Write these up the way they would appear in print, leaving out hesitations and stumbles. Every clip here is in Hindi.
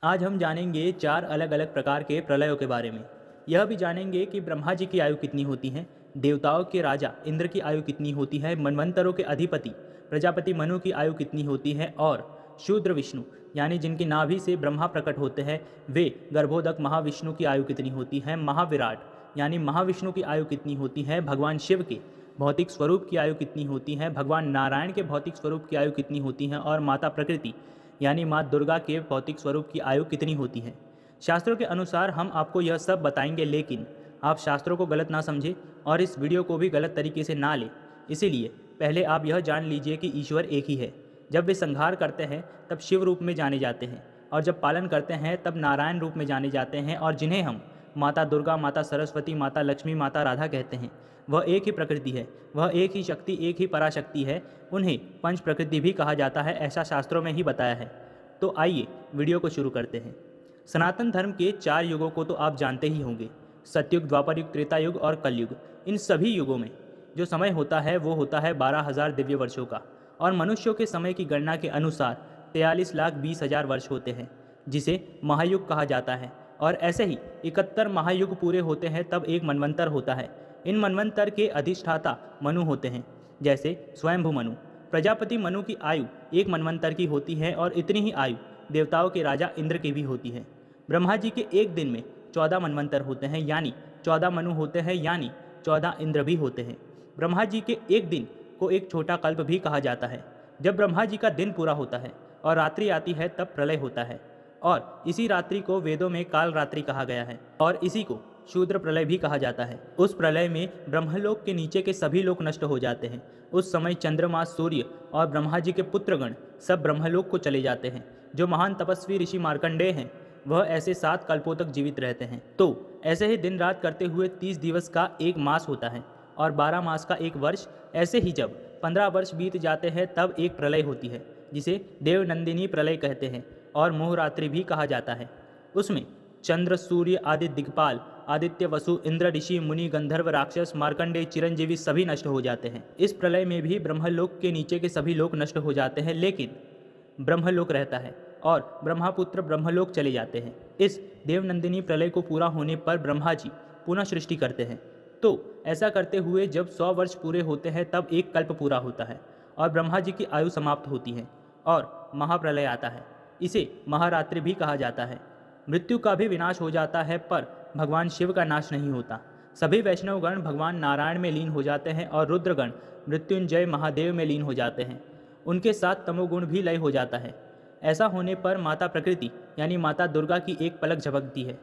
आज हम जानेंगे 4 अलग अलग प्रकार के प्रलयों के बारे में। यह भी जानेंगे कि ब्रह्मा जी की आयु कितनी होती है, देवताओं के राजा इंद्र की आयु कितनी होती है, मनवंतरों के अधिपति प्रजापति मनु की आयु कितनी होती है और शूद्र विष्णु यानी जिनकी नाभि से ब्रह्मा प्रकट होते हैं वे गर्भोदक महाविष्णु की आयु कितनी होती है, महाविराट यानी महाविष्णु की आयु कितनी होती है, भगवान शिव के भौतिक स्वरूप की आयु कितनी होती है, भगवान नारायण के भौतिक स्वरूप की आयु कितनी होती है और माता प्रकृति यानी माँ दुर्गा के भौतिक स्वरूप की आयु कितनी होती है। शास्त्रों के अनुसार हम आपको यह सब बताएंगे, लेकिन आप शास्त्रों को गलत ना समझें और इस वीडियो को भी गलत तरीके से ना लें। इसीलिए पहले आप यह जान लीजिए कि ईश्वर एक ही है। जब वे संहार करते हैं तब शिव रूप में जाने जाते हैं और जब पालन करते हैं तब नारायण रूप में जाने जाते हैं, और जिन्हें हम माता दुर्गा, माता सरस्वती, माता लक्ष्मी, माता राधा कहते हैं, वह एक ही प्रकृति है, वह एक ही शक्ति, एक ही पराशक्ति है। उन्हें पंच प्रकृति भी कहा जाता है, ऐसा शास्त्रों में ही बताया है। तो आइए वीडियो को शुरू करते हैं। सनातन धर्म के 4 युगों को तो आप जानते ही होंगे, सतयुग, द्वापर युग, त्रेता युग और कलयुग। इन सभी युगों में जो समय होता है वो होता है 12,000 दिव्य वर्षों का, और मनुष्यों के समय की गणना के अनुसार 43,20,000 वर्ष होते हैं, जिसे महायुग कहा जाता है। और ऐसे ही 71 महायुग पूरे होते हैं तब एक मनवंतर होता है। इन मनवंतर के अधिष्ठाता मनु होते हैं, जैसे स्वयंभू मनु। प्रजापति मनु की आयु एक मनवंतर की होती है और इतनी ही आयु देवताओं के राजा इंद्र की भी होती है। ब्रह्मा जी के एक दिन में 14 मनवंतर होते हैं, यानी 14 मनु होते हैं, यानी 14 इंद्र भी होते हैं। ब्रह्मा जी के एक दिन को एक छोटा कल्प भी कहा जाता है। जब ब्रह्मा जी का दिन पूरा होता है और रात्रि आती है तब प्रलय होता है, और इसी रात्रि को वेदों में काल रात्रि कहा गया है और इसी को शूद्र प्रलय भी कहा जाता है। उस प्रलय में ब्रह्मलोक के नीचे के सभी लोग नष्ट हो जाते हैं। उस समय चंद्रमा, सूर्य और ब्रह्मा जी के पुत्रगण सब ब्रह्मलोक को चले जाते हैं। जो महान तपस्वी ऋषि मार्कंडेय हैं वह ऐसे 7 कल्पों तक जीवित रहते हैं। तो ऐसे ही दिन रात करते हुए 30 दिवस का एक मास होता है और 12 मास का एक वर्ष। ऐसे ही जब 15 वर्ष बीत जाते हैं तब एक प्रलय होती है, जिसे देवनंदिनी प्रलय कहते हैं और मोहरात्रि भी कहा जाता है। उसमें चंद्र, सूर्य आदि दिग्पाल, आदित्य, वसु, इंद्र, ऋषि, मुनि, गंधर्व, राक्षस, मार्कंडेय, चिरंजीवी सभी नष्ट हो जाते हैं। इस प्रलय में भी ब्रह्मलोक के नीचे के सभी लोग नष्ट हो जाते हैं, लेकिन ब्रह्मलोक रहता है और ब्रह्मापुत्र ब्रह्मलोक चले जाते हैं। इस देवनंदिनी प्रलय को पूरा होने पर ब्रह्मा जी पुनः सृष्टि करते हैं। तो ऐसा करते हुए जब 100 वर्ष पूरे होते हैं तब एक कल्प पूरा होता है और ब्रह्मा जी की आयु समाप्त होती है और महाप्रलय आता है। इसे महारात्रि भी कहा जाता है। मृत्यु का भी विनाश हो जाता है, पर भगवान शिव का नाश नहीं होता। सभी वैष्णवगण भगवान नारायण में लीन हो जाते हैं और रुद्रगण मृत्युंजय महादेव में लीन हो जाते हैं। उनके साथ तमोगुण भी लय हो जाता है। ऐसा होने पर माता प्रकृति यानी माता दुर्गा की एक पलक झपकती है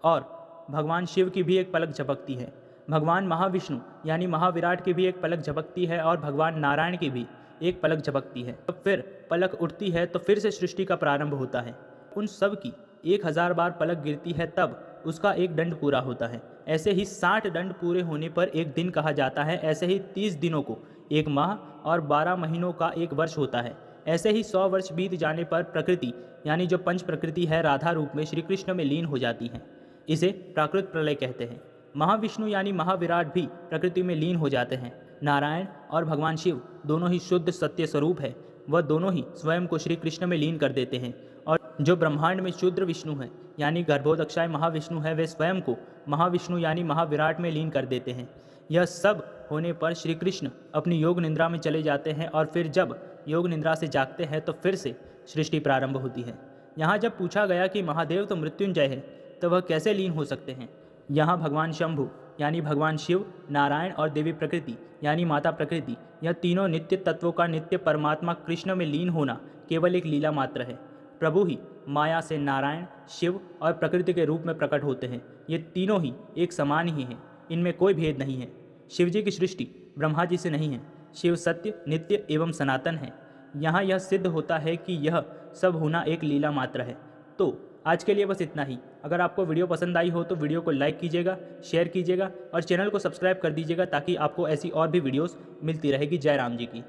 और भगवान शिव की भी एक पलक झपकती है। भगवान महाविष्णु यानी महाविराट की भी एक पलक झपकती है और भगवान नारायण की भी एक पलक झपकती है। तब फिर पलक उठती है तो फिर से सृष्टि का प्रारंभ होता है। उन सब की 1000 बार पलक गिरती है तब उसका एक दंड पूरा होता है। ऐसे ही 60 दंड पूरे होने पर एक दिन कहा जाता है। ऐसे ही 30 दिनों को एक माह और 12 महीनों का एक वर्ष होता है। ऐसे ही 100 वर्ष बीत जाने पर प्रकृति यानी जो पंच प्रकृति है राधा रूप में श्री कृष्ण में लीन हो जाती है। इसे प्राकृत प्रलय कहते हैं। महाविष्णु यानी महाविराट भी प्रकृति में लीन हो जाते हैं। नारायण और भगवान शिव दोनों ही शुद्ध सत्य स्वरूप है, वह दोनों ही स्वयं को श्री कृष्ण में लीन कर देते हैं। और जो ब्रह्मांड में शूद्र विष्णु है यानी गर्भोदक्षाय महाविष्णु है, वे स्वयं को महाविष्णु यानी महाविराट में लीन कर देते हैं। यह सब होने पर श्री कृष्ण अपनी योग निद्रा में चले जाते हैं और फिर जब योग निद्रा से जागते हैं तो फिर से सृष्टि प्रारंभ होती है। यहाँ जब पूछा गया कि महादेव तो मृत्युंजय है तो वह कैसे लीन हो सकते हैं, यहाँ भगवान शंभु यानी भगवान शिव, नारायण और देवी प्रकृति यानी माता प्रकृति, यह तीनों नित्य तत्वों का नित्य परमात्मा कृष्ण में लीन होना केवल एक लीला मात्र है। प्रभु ही माया से नारायण, शिव और प्रकृति के रूप में प्रकट होते हैं। ये तीनों ही एक समान ही हैं, इनमें कोई भेद नहीं है। शिव जी की सृष्टि ब्रह्मा जी से नहीं है। शिव सत्य, नित्य एवं सनातन है। यहाँ यह सिद्ध होता है कि यह सब होना एक लीला मात्र है। तो आज के लिए बस इतना ही। अगर आपको वीडियो पसंद आई हो तो वीडियो को लाइक कीजिएगा, शेयर कीजिएगा और चैनल को सब्सक्राइब कर दीजिएगा ताकि आपको ऐसी और भी वीडियोस मिलती रहेगी। जय राम जी की।